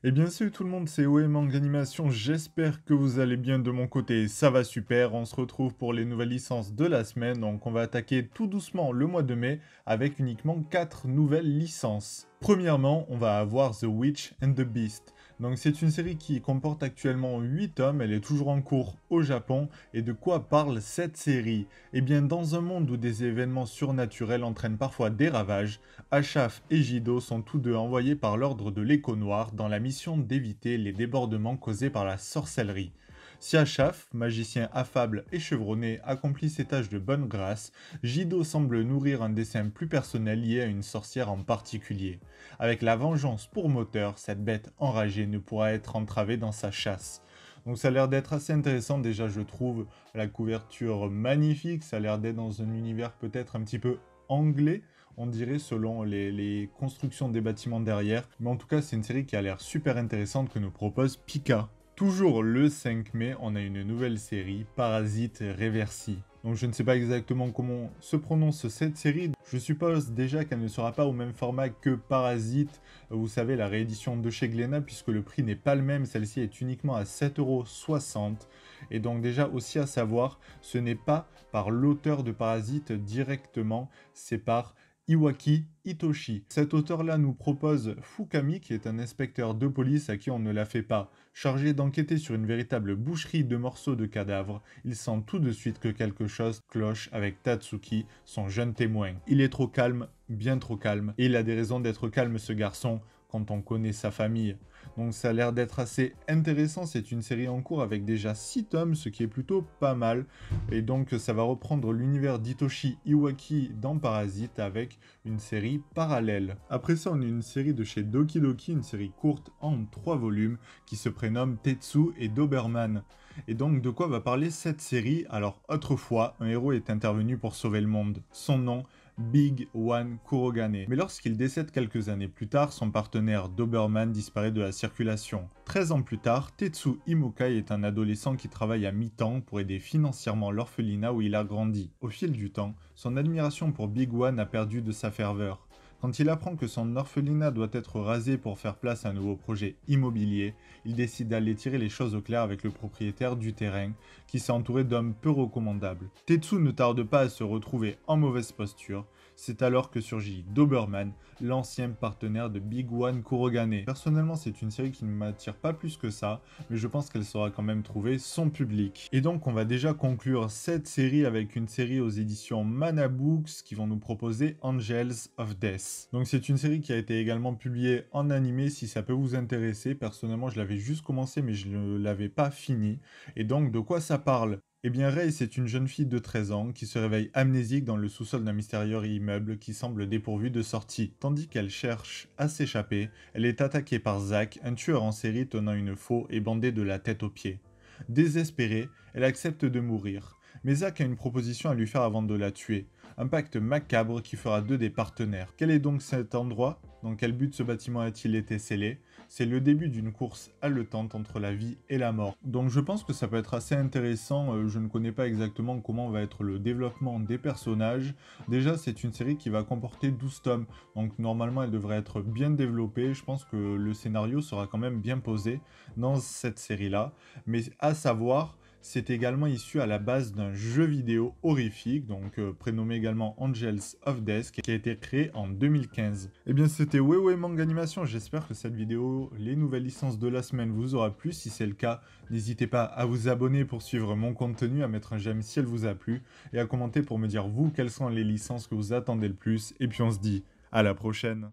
Eh bien salut tout le monde, c'est OM Manga Animation, j'espère que vous allez bien de mon côté, ça va super, on se retrouve pour les nouvelles licences de la semaine, donc on va attaquer tout doucement le mois de mai avec uniquement 4 nouvelles licences. Premièrement, on va avoir The Witch and the Beast. Donc c'est une série qui comporte actuellement 8 tomes, elle est toujours en cours au Japon, et de quoi parle cette série? Eh bien dans un monde où des événements surnaturels entraînent parfois des ravages, Achaf et Jido sont tous deux envoyés par l'ordre de l'Écho Noir dans la mission d'éviter les débordements causés par la sorcellerie. Si Achaf, magicien affable et chevronné, accomplit ses tâches de bonne grâce, Jido semble nourrir un dessein plus personnel lié à une sorcière en particulier. Avec la vengeance pour moteur, cette bête enragée ne pourra être entravée dans sa chasse. Donc ça a l'air d'être assez intéressant déjà je trouve, la couverture magnifique, ça a l'air d'être dans un univers peut-être un petit peu anglais, on dirait, selon les constructions des bâtiments derrière. Mais en tout cas, c'est une série qui a l'air super intéressante que nous propose Pika. Toujours le 5 mai, on a une nouvelle série, Parasite Reversi. Donc je ne sais pas exactement comment se prononce cette série. Je suppose déjà qu'elle ne sera pas au même format que Parasite, vous savez, la réédition de chez Glénat, puisque le prix n'est pas le même. Celle-ci est uniquement à 7,60 €. Et donc déjà aussi à savoir, ce n'est pas par l'auteur de Parasite directement, c'est par Iwaki Itoshi. Cet auteur-là nous propose Fukami, qui est un inspecteur de police à qui on ne la fait pas. Chargé d'enquêter sur une véritable boucherie de morceaux de cadavres, il sent tout de suite que quelque chose cloche avec Tatsuki, son jeune témoin. Il est trop calme, bien trop calme, et il a des raisons d'être calme ce garçon quand on connaît sa famille. Donc ça a l'air d'être assez intéressant, c'est une série en cours avec déjà 6 tomes, ce qui est plutôt pas mal. Et donc ça va reprendre l'univers d'Hitoshi Iwaki dans Parasite avec une série parallèle. Après ça, on a une série de chez Doki Doki, une série courte en 3 volumes qui se prénomme Tetsu et Doberman. Et donc de quoi va parler cette série? Alors autrefois, un héros est intervenu pour sauver le monde. Son nom, Big One Kurogane. Mais lorsqu'il décède quelques années plus tard, son partenaire Doberman disparaît de la circulation. 13 ans plus tard, Tetsu Imokai est un adolescent qui travaille à mi-temps pour aider financièrement l'orphelinat où il a grandi. Au fil du temps, son admiration pour Big One a perdu de sa ferveur. Quand il apprend que son orphelinat doit être rasé pour faire place à un nouveau projet immobilier, il décide d'aller tirer les choses au clair avec le propriétaire du terrain, qui s'est entouré d'hommes peu recommandables. Tetsu ne tarde pas à se retrouver en mauvaise posture, c'est alors que surgit Doberman, l'ancien partenaire de Big One Kurogane. Personnellement, c'est une série qui ne m'attire pas plus que ça, mais je pense qu'elle saura quand même trouver son public. Et donc, on va déjà conclure cette série avec une série aux éditions Mana Books qui vont nous proposer Angels of Death. Donc, c'est une série qui a été également publiée en animé si ça peut vous intéresser. Personnellement, je l'avais juste commencé, mais je ne l'avais pas fini. Et donc, de quoi ça parle? Eh bien, Rei, c'est une jeune fille de 13 ans qui se réveille amnésique dans le sous-sol d'un mystérieux immeuble qui semble dépourvu de sortie. Tandis qu'elle cherche à s'échapper, elle est attaquée par Zack, un tueur en série tenant une faux et bandé de la tête aux pieds. Désespérée, elle accepte de mourir. Mais Zack a une proposition à lui faire avant de la tuer. Un pacte macabre qui fera d'eux des partenaires. Quel est donc cet endroit? Dans quel but ce bâtiment a-t-il été scellé? C'est le début d'une course haletante entre la vie et la mort. Donc je pense que ça peut être assez intéressant, je ne connais pas exactement comment va être le développement des personnages. Déjà c'est une série qui va comporter 12 tomes, donc normalement elle devrait être bien développée, je pense que le scénario sera quand même bien posé dans cette série-là. Mais à savoir, c'est également issu à la base d'un jeu vidéo horrifique, donc prénommé également Angels of Death, qui a été créé en 2015. Et bien c'était Wewe Manga Animation, j'espère que cette vidéo, les nouvelles licences de la semaine vous aura plu. Si c'est le cas, n'hésitez pas à vous abonner pour suivre mon contenu, à mettre un j'aime si elle vous a plu, et à commenter pour me dire vous quelles sont les licences que vous attendez le plus. Et puis on se dit à la prochaine.